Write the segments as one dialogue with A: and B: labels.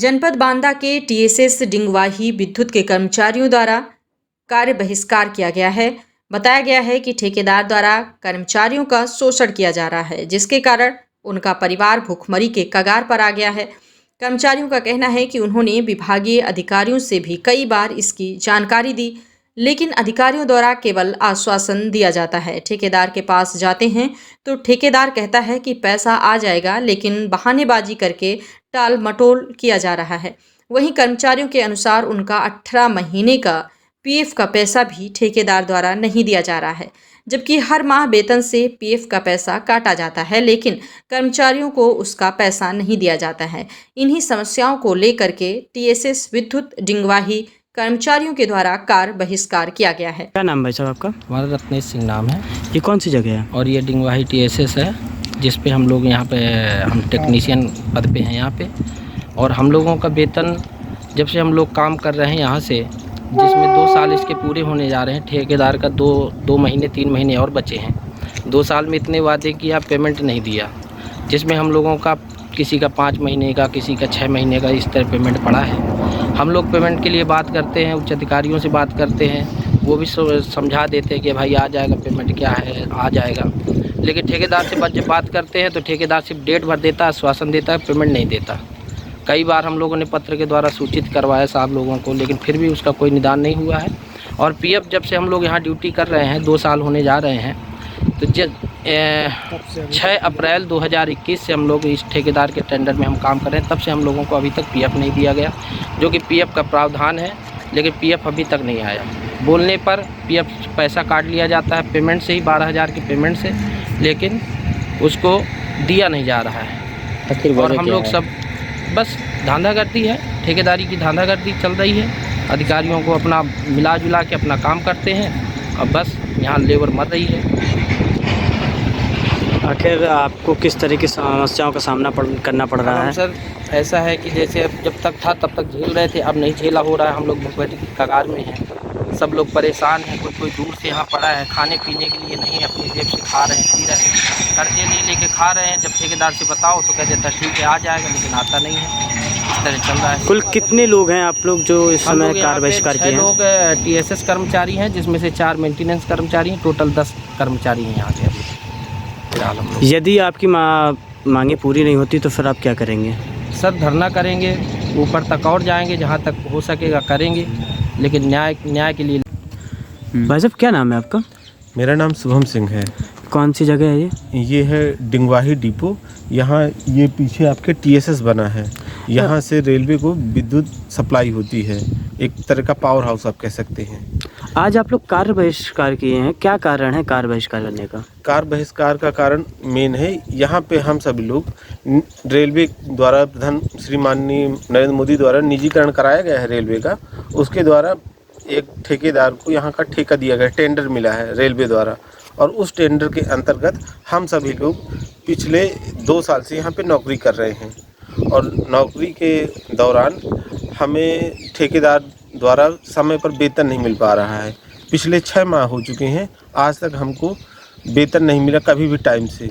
A: जनपद बांदा के टीएसएस डिंगवाही विद्युत के कर्मचारियों द्वारा कार्य बहिष्कार किया गया है। बताया गया है कि ठेकेदार द्वारा कर्मचारियों का शोषण किया जा रहा है, जिसके कारण उनका परिवार भूखमरी के कगार पर आ गया है। कर्मचारियों का कहना है कि उन्होंने विभागीय अधिकारियों से भी कई बार इसकी जानकारी दी, लेकिन अधिकारियों द्वारा केवल आश्वासन दिया जाता है। ठेकेदार के पास जाते हैं तो ठेकेदार कहता है कि पैसा आ जाएगा, लेकिन बहानेबाजी करके टाल मटोल किया जा रहा है। वहीं कर्मचारियों के अनुसार उनका 18 महीने का पीएफ का पैसा भी ठेकेदार द्वारा नहीं दिया जा रहा है, जबकि हर माह वेतन से पीएफ का पैसा काटा जाता है, लेकिन कर्मचारियों को उसका पैसा नहीं दिया जाता है। इन्हीं समस्याओं को लेकर के टीएसएस विद्युत डिंगवाही कर्मचारियों के द्वारा कार्य बहिष्कार किया गया है।
B: क्या नाम भाई साहब आपका?
C: हमारा रत्नेश सिंह नाम है।
B: ये कौन सी जगह है?
C: और ये डिंगवाही टीएसएस है, जिस पे हम लोग यहाँ पे हम टेक्नीशियन पद पे हैं यहाँ पे। और हम लोगों का वेतन जब से हम लोग काम कर रहे हैं यहाँ से, जिसमें 2 साल इसके पूरे होने जा रहे हैं। ठेकेदार का 2 महीने 3 महीने और बचे हैं। 2 साल में इतने वादे किया, पेमेंट नहीं दिया, जिसमें हम लोगों का किसी का 5 महीने का, किसी का 6 महीने का इस तरह पेमेंट पड़ा है। हम लोग पेमेंट के लिए बात करते हैं, उच्च अधिकारियों से बात करते हैं, वो भी समझा देते हैं कि भाई आ जाएगा, पेमेंट क्या है, आ जाएगा। लेकिन ठेकेदार से जब बात करते हैं तो ठेकेदार सिर्फ डेट भर देता है, आश्वासन देता है, पेमेंट नहीं देता। कई बार हम लोगों ने पत्र के द्वारा सूचित करवाया साहब लोगों को, लेकिन फिर भी उसका कोई निदान नहीं हुआ है। और पीएफ जब से हम लोग यहाँ ड्यूटी कर रहे हैं, 2 साल होने जा रहे हैं, तो 6 अप्रैल 2021 से हम लोग इस ठेकेदार के टेंडर में हम काम कर रहे हैं। तब से हम लोगों को अभी तक पीएफ नहीं दिया गया, जो कि पीएफ का प्रावधान है, लेकिन पीएफ अभी तक नहीं आया। बोलने पर पीएफ पैसा काट लिया जाता है पेमेंट से ही, 12,000 की पेमेंट से, लेकिन उसको दिया नहीं जा रहा है। और हम लोग सब बस धांधागर्दी है, ठेकेदारी की धांधागर्दी चल रही है। अधिकारियों को अपना मिला जुला के अपना काम करते हैं, और बस यहाँ लेबर मर रही है।
B: आखिर आपको किस तरह की समस्याओं का सामना करना पड़ रहा है?
C: सर ऐसा है कि जैसे जब तक था तब तक झेल रहे थे, अब नहीं झेला हो रहा है। हम लोग भूखमरी की कगार में हैं, सब लोग परेशान हैं। कोई दूर से यहाँ पड़ा है, खाने पीने के लिए नहीं, अपनी जेब से खा रहे हैं, पी रहे हैं, कर्जे नहीं लेके खा रहे हैं। जब ठेकेदार से बताओ तो कहते हैं ठीक है आ जाएगा, लेकिन आता नहीं है। इस तरह चल रहा है।
B: कुल कितने लोग हैं आप लोग जो इस समय कार्य बहिष्कार किए हैं?
C: 6 लोग टीएसएस कर्मचारी हैं, जिसमें से 4 मेंटेनेंस कर्मचारी हैं। टोटल 10 कर्मचारी हैं यहाँ के।
B: यदि आपकी मांगे पूरी नहीं होती तो फिर आप क्या करेंगे?
C: सर धरना करेंगे, ऊपर तक और जाएंगे, जहाँ तक हो सकेगा करेंगे, लेकिन न्याय के लिए।
B: भाई साहब क्या नाम है आपका?
D: मेरा नाम शुभम सिंह है।
B: कौन सी जगह है ये?
D: ये है डिंगवाही डिपो। यहाँ ये पीछे आपके टीएसएस बना है। यहाँ से रेलवे को विद्युत सप्लाई होती है, एक तरह का पावर हाउस आप कह सकते हैं।
B: आज आप लोग कार्य बहिष्कार किए हैं, क्या कारण है कार्य बहिष्कार करने का?
D: कार्य बहिष्कार का कारण मेन है, यहाँ पे हम सभी लोग रेलवे द्वारा प्रधान श्री माननीय नरेंद्र मोदी द्वारा निजीकरण कराया गया है रेलवे का। उसके द्वारा एक ठेकेदार को यहाँ का ठेका दिया गया, टेंडर मिला है रेलवे द्वारा, और उस टेंडर के अंतर्गत हम सभी लोग पिछले 2 साल से यहाँ पे नौकरी कर रहे हैं। और नौकरी के दौरान हमें ठेकेदार द्वारा समय पर वेतन नहीं मिल पा रहा है। पिछले 6 माह हो चुके हैं, आज तक हमको वेतन नहीं मिला कभी भी टाइम से।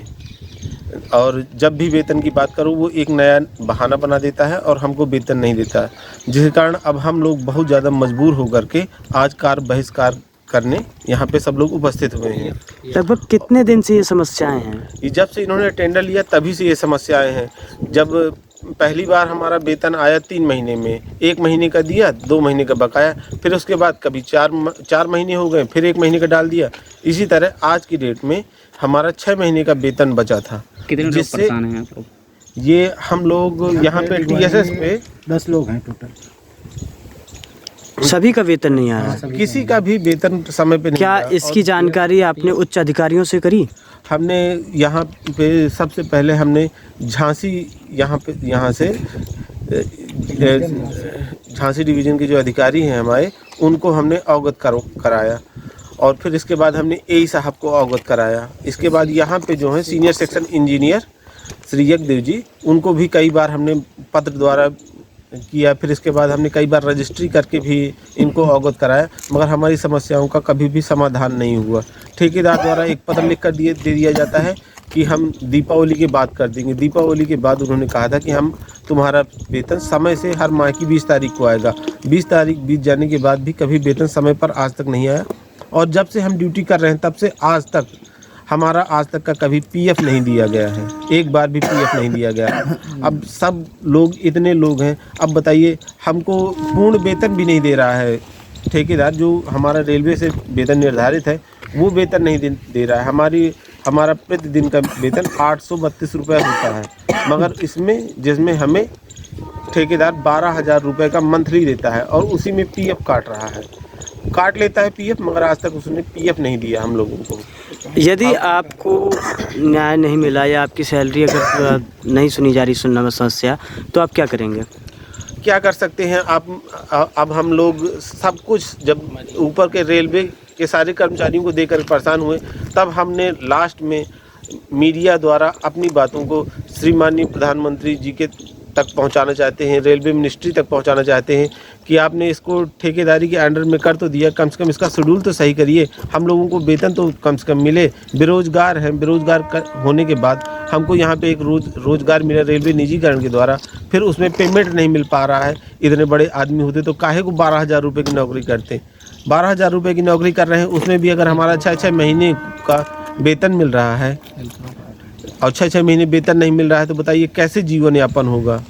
D: और जब भी वेतन की बात करूँ, वो एक नया बहाना बना देता है और हमको वेतन नहीं देता है, जिसके कारण अब हम लोग बहुत ज़्यादा मजबूर होकर के आज कार्य बहिष्कार करने यहाँ पे सब लोग उपस्थित हुए हैं।
B: लगभग कितने दिन से ये समस्याएं हैं?
D: जब से इन्होंने टेंडर लिया तभी से ये समस्याएं हैं। जब पहली बार हमारा वेतन आया 3 महीने में, 1 महीने का दिया, 2 महीने का बकाया, फिर उसके बाद कभी 4 महीने हो गए, फिर 1 महीने का डाल दिया। इसी तरह आज की डेट में हमारा 6 महीने का वेतन बचा था।
B: कितने लोग परेशान हैं आप लोग?
D: ये हम लोग यहाँ पे टीएसएस पे
E: 10 लोग हैं टोटल।
B: सभी का वेतन नहीं आया?
D: किसी का भी वेतन समय पे नहीं
B: क्या
D: आया।
B: इसकी जानकारी आपने उच्च अधिकारियों से करी?
D: हमने यहाँ पे सबसे पहले हमने झांसी से झांसी डिवीज़न के जो अधिकारी हैं हमारे, उनको हमने अवगत कराया, और फिर इसके बाद हमने एई साहब को अवगत कराया। इसके बाद यहाँ पे जो है सीनियर सेक्शन इंजीनियर श्री यज्ञदेव जी, उनको भी कई बार हमने पत्र द्वारा किया। फिर इसके बाद हमने कई बार रजिस्ट्री करके भी इनको अवगत कराया, मगर हमारी समस्याओं का कभी भी समाधान नहीं हुआ। ठेकेदार द्वारा एक पत्र लिख कर दे दिया जाता है कि हम दीपावली के बाद कर देंगे। दीपावली के बाद उन्होंने कहा था कि हम तुम्हारा वेतन समय से हर माह की 20 तारीख को आएगा। 20 तारीख बीत जाने के बाद भी कभी वेतन समय पर आज तक नहीं आया, और जब से हम ड्यूटी कर रहे हैं तब से आज तक हमारा आज तक का कभी पीएफ नहीं दिया गया है, एक बार भी पीएफ नहीं दिया गया है। अब सब लोग इतने लोग हैं, अब बताइए हमको पूर्ण वेतन भी नहीं दे रहा है ठेकेदार। जो हमारा रेलवे से वेतन निर्धारित है वो वेतन नहीं दे रहा है। हमारा प्रतिदिन का वेतन 832 रुपये होता है, मगर जिसमें हमें ठेकेदार 12,000 रुपये का मंथली देता है, और उसी में पीएफ काट लेता है पीएफ, मगर आज तक उसने पीएफ नहीं दिया हम लोगों को।
B: यदि आपको न्याय नहीं मिला या आपकी सैलरी अगर नहीं सुनी जा रही, सुनना में समस्या, तो आप क्या करेंगे?
D: क्या कर सकते हैं आप? अब हम लोग सब कुछ जब ऊपर के रेलवे के सारे कर्मचारियों को देकर परेशान हुए, तब हमने लास्ट में मीडिया द्वारा अपनी बातों को श्रीमाननीय प्रधानमंत्री जी के तक पहुंचाना चाहते हैं, रेलवे मिनिस्ट्री तक पहुंचाना चाहते हैं कि आपने इसको ठेकेदारी के अंडर में कर तो दिया, कम से कम इसका शेड्यूल तो सही करिए, हम लोगों को वेतन तो कम से कम मिले। बेरोजगार हैं, होने के बाद हमको यहाँ पे एक रोजगार मिला रेलवे निजीकरण के द्वारा, फिर उसमें पेमेंट नहीं मिल पा रहा है। इतने बड़े आदमी होते तो काहे को 12,000 रुपये की नौकरी करते। 12,000 रुपये की नौकरी कर रहे हैं, उसमें भी अगर हमारा 6-6 महीने का वेतन मिल रहा है और 6-6 महीने वेतन नहीं मिल रहा है, तो बताइए कैसे जीवन यापन होगा।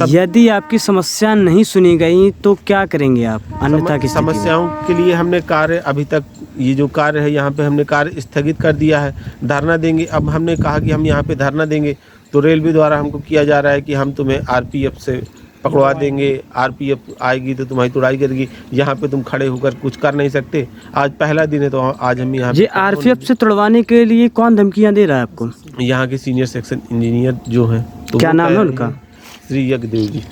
B: यदि आपकी समस्या नहीं सुनी गई तो क्या करेंगे आप? अन्यथा की
D: समस्याओं के लिए हमने कार्य, अभी तक ये जो कार्य है यहाँ पे हमने कार्य स्थगित कर दिया है, धरना देंगे। अब हमने कहा कि हम यहाँ पे धरना देंगे, तो रेलवे द्वारा हमको किया जा रहा है कि हम तुम्हें आरपीएफ से पकड़वा देंगे, आरपीएफ आएगी तो तुम्हारी तुड़ाई करेगी, यहाँ पे तुम खड़े होकर कुछ कर नहीं सकते। आज पहला दिन है, तो आज हम यहाँ
B: ये आरपीएफ से तुड़वाने के लिए कौन धमकियाँ दे रहा है आपको?
D: यहाँ के सीनियर सेक्शन इंजीनियर जो हैं, तो
B: क्या नाम है उनका?
D: श्री यज्ञदेव जी।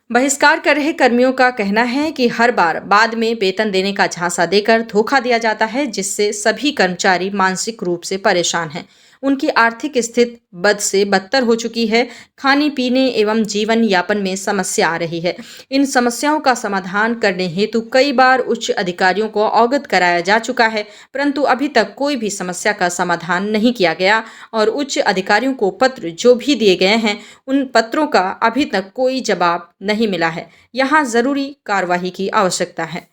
A: बहिष्कार कर रहे कर्मियों का कहना है कि हर बार बाद में वेतन देने का झांसा देकर धोखा दिया जाता है, जिससे सभी कर्मचारी मानसिक रूप से परेशान हैं। उनकी आर्थिक स्थिति बद से बदतर हो चुकी है। खाने पीने एवं जीवन यापन में समस्या आ रही है। इन समस्याओं का समाधान करने हेतु कई बार उच्च अधिकारियों को अवगत कराया जा चुका है, परंतु अभी तक कोई भी समस्या का समाधान नहीं किया गया और उच्च अधिकारियों को पत्र जो भी दिए गए हैं, उन पत्रों का अभी तक कोई जवाब नहीं मिला है। यहाँ जरूरी कार्रवाई की आवश्यकता है।